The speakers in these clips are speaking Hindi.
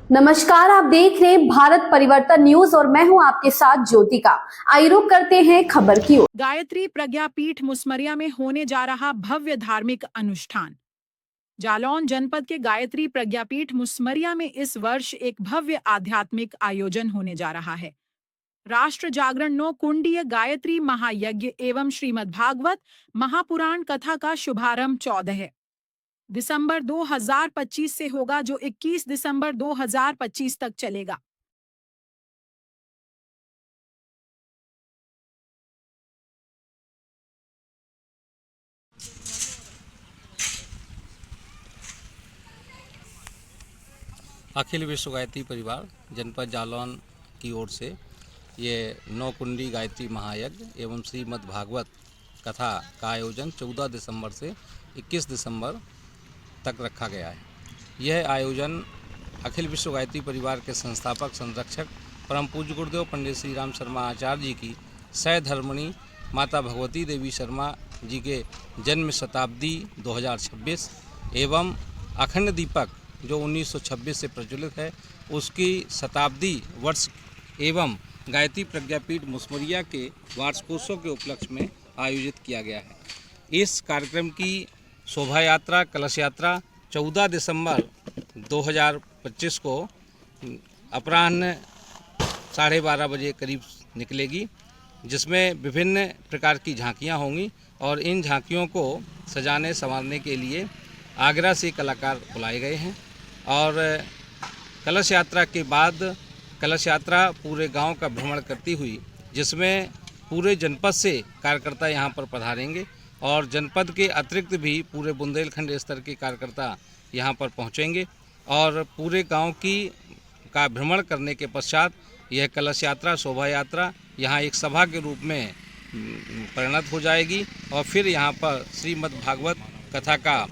नमस्कार, आप देख रहे हैं भारत परिवर्तन न्यूज और मैं हूं आपके साथ ज्योतिका। आइए रुक करते हैं खबर की ओर। गायत्री प्रज्ञापीठ मुसमरिया में होने जा रहा भव्य धार्मिक अनुष्ठान। जालौन जनपद के गायत्री प्रज्ञापीठ मुसमरिया में इस वर्ष एक भव्य आध्यात्मिक आयोजन होने जा रहा है। राष्ट्र जागरण 9 कुंडीय गायत्री महायज्ञ एवं श्रीमद् भागवत महापुराण कथा का शुभारंभ 14 दिसंबर 2025 से होगा, जो 21 दिसंबर 2025 तक चलेगा। अखिल विश्व गायत्री परिवार जनपद जालौन की ओर से ये 9 कुंडी गायत्री महायज्ञ एवं श्रीमद् भागवत कथा का आयोजन 14 दिसंबर से 21 दिसंबर तक रखा गया है। यह आयोजन अखिल विश्व गायत्री परिवार के संस्थापक संरक्षक परम पूज्य गुरुदेव पंडित श्री राम शर्मा आचार्य जी की सहधर्मिणी माता भगवती देवी शर्मा जी के जन्म शताब्दी 2026 एवं अखंड दीपक जो 1926 से प्रज्वलित है उसकी शताब्दी वर्ष एवं गायत्री प्रज्ञापीठ मुसमरिया के वार्षिकोत्सव के उपलक्ष्य में आयोजित किया गया है। इस कार्यक्रम की शोभा यात्रा कलश यात्रा 14 दिसंबर 2025 को अपराह्न 12:30 बजे करीब निकलेगी, जिसमें विभिन्न प्रकार की झांकियां होंगी और इन झांकियों को सजाने संवारने के लिए आगरा से कलाकार बुलाए गए हैं। और कलश यात्रा के बाद कलश यात्रा पूरे गांव का भ्रमण करती हुई, जिसमें पूरे जनपद से कार्यकर्ता यहां पर पधारेंगे और जनपद के अतिरिक्त भी पूरे बुंदेलखंड स्तर के कार्यकर्ता यहां पर पहुंचेंगे और पूरे गांव का भ्रमण करने के पश्चात यह कलश यात्रा शोभा यात्रा यहां एक सभा के रूप में परिणत हो जाएगी और फिर यहां पर श्रीमद् भागवत कथा का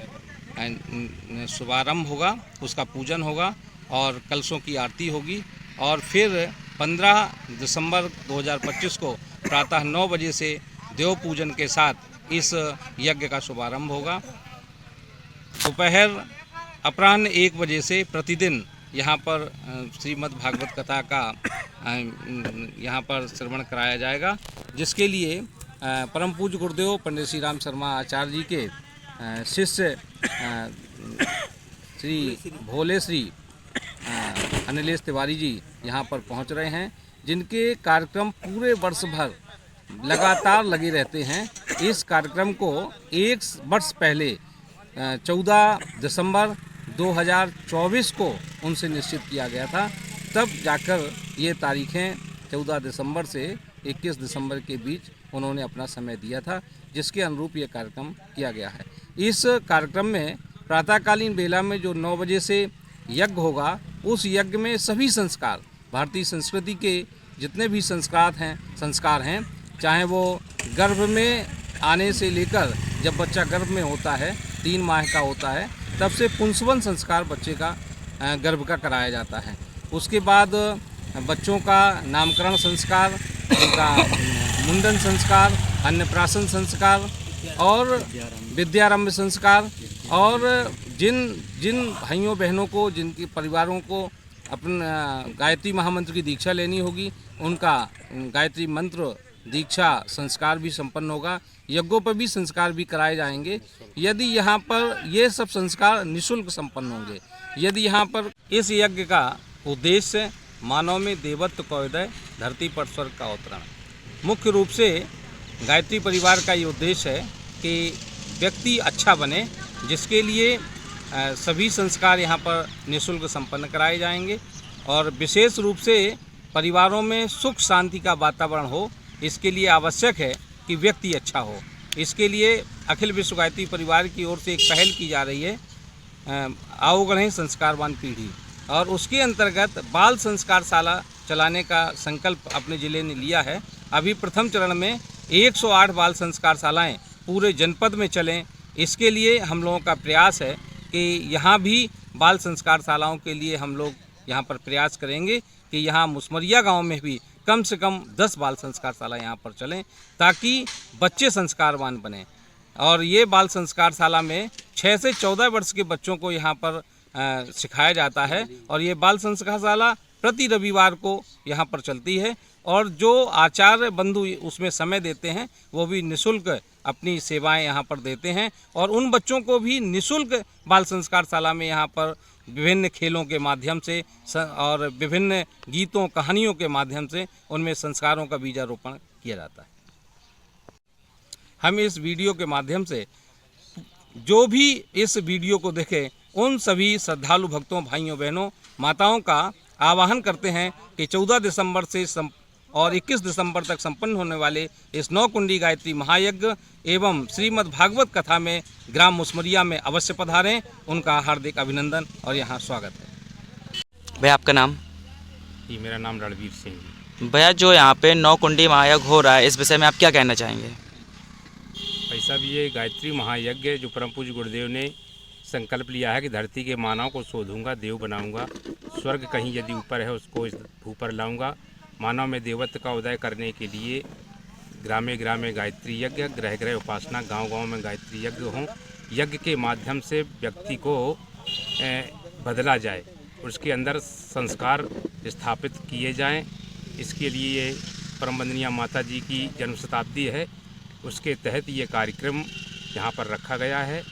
शुभारंभ होगा, उसका पूजन होगा और कलशों की आरती होगी और फिर 15 दिसंबर 2025 को प्रातः 9 बजे से देव पूजन के साथ इस यज्ञ का शुभारंभ होगा। दोपहर अपराह्न 1 बजे से प्रतिदिन यहाँ पर श्रीमद् भागवत कथा का यहाँ पर श्रवण कराया जाएगा, जिसके लिए परम पूज्य गुरुदेव पंडित श्री राम शर्मा आचार्य जी के शिष्य श्री भोले श्री अनिलेश तिवारी जी यहाँ पर पहुँच रहे हैं, जिनके कार्यक्रम पूरे वर्ष भर लगातार लगे रहते हैं। इस कार्यक्रम को 1 वर्ष पहले 14 दिसंबर 2024 को उनसे निश्चित किया गया था, तब जाकर ये तारीखें 14 दिसंबर से 21 दिसंबर के बीच उन्होंने अपना समय दिया था, जिसके अनुरूप ये कार्यक्रम किया गया है। इस कार्यक्रम में प्रातःकालीन बेला में जो 9 बजे से यज्ञ होगा, उस यज्ञ में सभी संस्कार भारतीय संस्कृति के जितने भी संस्कार हैं, चाहे वो गर्भ में आने से लेकर जब बच्चा गर्भ में होता है 3 माह का होता है, तब से पुंसवन संस्कार बच्चे का गर्भ का कराया जाता है। उसके बाद बच्चों का नामकरण संस्कार, उनका मुंडन संस्कार, अन्नप्राशन संस्कार और विद्यारंभ संस्कार और जिन भाइयों बहनों को, जिनके परिवारों को अपन गायत्री महामंत्र की दीक्षा लेनी होगी, उनका गायत्री मंत्र दीक्षा संस्कार भी संपन्न होगा। यज्ञों पर भी संस्कार भी कराए जाएंगे। यदि यहाँ पर ये सब संस्कार निःशुल्क संपन्न होंगे, यदि यहाँ पर इस यज्ञ का उद्देश्य मानव में देवत्व का उदय, धरती पर स्वर्ग का अवतरण। मुख्य रूप से गायत्री परिवार का ये उद्देश्य है कि व्यक्ति अच्छा बने, जिसके लिए सभी संस्कार यहाँ पर निःशुल्क संपन्न कराए जाएंगे और विशेष रूप से परिवारों में सुख शांति का वातावरण हो, इसके लिए आवश्यक है कि व्यक्ति अच्छा हो। इसके लिए अखिल विश्व गायत्री परिवार की ओर से एक पहल की जा रही है, आओ गढ़ें संस्कारवान पीढ़ी, और उसके अंतर्गत बाल संस्कारशाला चलाने का संकल्प अपने ज़िले ने लिया है। अभी प्रथम चरण में 108 बाल संस्कारशालाएँ पूरे जनपद में चलें, इसके लिए हम लोगों का प्रयास है कि यहाँ भी बाल संस्कारशालाओं के लिए हम लोग यहाँ पर प्रयास करेंगे कि यहाँ मुसमरिया गांव में भी कम से कम 10 बाल संस्कारशाला यहाँ पर चलें, ताकि बच्चे संस्कारवान बने। और ये बाल संस्कारशाला में 6 से 14 वर्ष के बच्चों को यहाँ पर सिखाया जाता है। और ये बाल संस्कारशाला प्रति रविवार को यहाँ पर चलती है और जो आचार्य बंधु उसमें समय देते हैं वो भी निःशुल्क अपनी सेवाएं यहाँ पर देते हैं और उन बच्चों को भी निःशुल्क बाल संस्कारशाला में यहाँ पर विभिन्न खेलों के माध्यम से और विभिन्न गीतों कहानियों के माध्यम से उनमें संस्कारों का बीजारोपण किया जाता है। हम इस वीडियो के माध्यम से जो भी इस वीडियो को देखें उन सभी श्रद्धालु भक्तों, भाइयों, बहनों, माताओं का आह्वान करते हैं कि 14 दिसंबर से और 21 दिसंबर तक संपन्न होने वाले इस 9 कुंडी गायत्री महायज्ञ एवं श्रीमद् भागवत कथा में ग्राम मुसमरिया में अवश्य पधारें। उनका हार्दिक अभिनंदन और यहाँ स्वागत है। भैया आपका नाम? जी, मेरा नाम रणवीर सिंह जी। भैया जो यहाँ पे 9 कुंडी महायज्ञ हो रहा है इस विषय में आप क्या कहना चाहेंगे? ऐसा भी ये गायत्री महायज्ञ जो परम पूज्य गुरुदेव ने संकल्प लिया है कि धरती के मानव को शोधूंगा, देव बनाऊंगा, स्वर्ग कहीं यदि ऊपर है उसको इस ऊपर लाऊंगा, मानव में देवत्व का उदय करने के लिए ग्रामे ग्रामे गायत्री यज्ञ, ग्रह ग्रह उपासना, गांव गांव में गायत्री यज्ञ हों। यज्ञ के माध्यम से व्यक्ति को बदला जाए, उसके अंदर संस्कार स्थापित किए जाएं। इसके लिए परम वंदनीय माता जी की जन्म शताब्दी है, उसके तहत ये कार्यक्रम यहाँ पर रखा गया है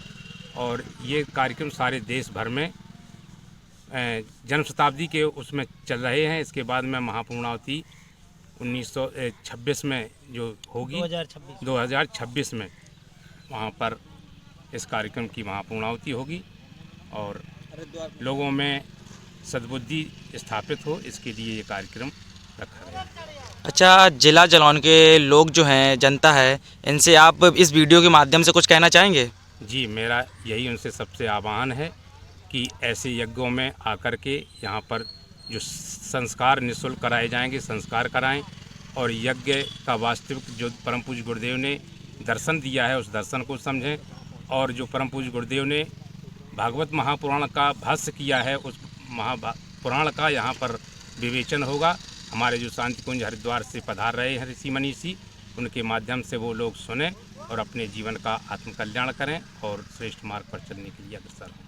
और ये कार्यक्रम सारे देश भर में जन्म शताब्दी के उसमें चल रहे हैं। इसके बाद में महापूर्णावती 1926 में जो होगी 2026 में वहाँ पर इस कार्यक्रम की महापूर्णावती होगी और लोगों में सद्बुद्धि स्थापित हो, इसके लिए ये कार्यक्रम रखा गया है। अच्छा, जिला जालौन के लोग जो हैं, जनता है, इनसे आप इस वीडियो के माध्यम से कुछ कहना चाहेंगे? जी, मेरा यही उनसे सबसे आह्वान है कि ऐसे यज्ञों में आकर के यहाँ पर जो संस्कार निःशुल्क कराए जाएंगे, संस्कार कराएं और यज्ञ का वास्तविक जो परम पूज्य गुरुदेव ने दर्शन दिया है उस दर्शन को समझें और जो परम पूज्य गुरुदेव ने भागवत महापुराण का भाष्य किया है उस महापुराण का यहाँ पर विवेचन होगा। हमारे जो शांति कुंज हरिद्वार से पधार रहे हैं ऋषि मनीषी, उनके माध्यम से वो लोग सुने और अपने जीवन का आत्मकल्याण करें और श्रेष्ठ मार्ग पर चलने के लिए अग्रसर हों।